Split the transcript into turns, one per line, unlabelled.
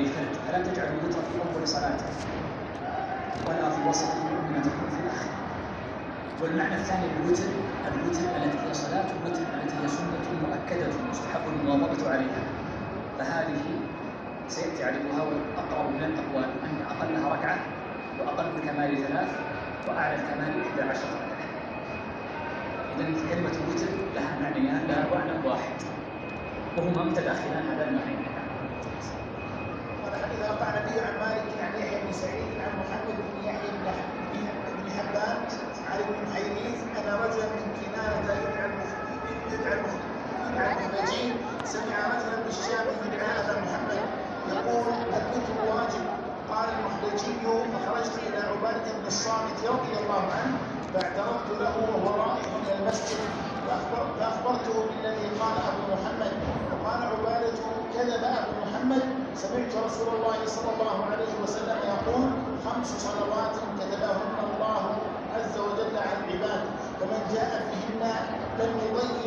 الثلج، فلا تجعل الوتر في أول صلاته ولا في وسطه وإنما تكون في الآخر. والمعنى الثاني الوتر التي هي صلاة الوتر التي هي سنة مؤكدة مستحب المواظبة عليها، فهذه سيأتي علمها والأقرب من الأقوال أن أقلها ركعة وأقل الكمال 3 وأعلى الكمال 11 ركعة. إذا كلمة الوتر لها معنيان لا معنى واحد وهما متداخلان على المعنيين.
إذا قال النبي عن مالك عن يحيى بن سعيد عن محمد بن يحيى بن حبان عن ابن حيريث أن رجلا من كنانة يدعى المخرجين سمع رجلا بالشام يدعى أبا محمد يقول الوتر واجب. قال المخرجي فخرجت إلى عبادة بن الصامت رضي الله عنه فاعترضت له وهو رائح إلى المسجد فأخبرته بالذي قال أبو محمد، وقال عبادة كذب أبو محمد، سمعت رسول الله صلى الله عليه وسلم يقول 5 صلوات كتبهن الله عز وجل على العباد، فمن جاء بهن لم يضيع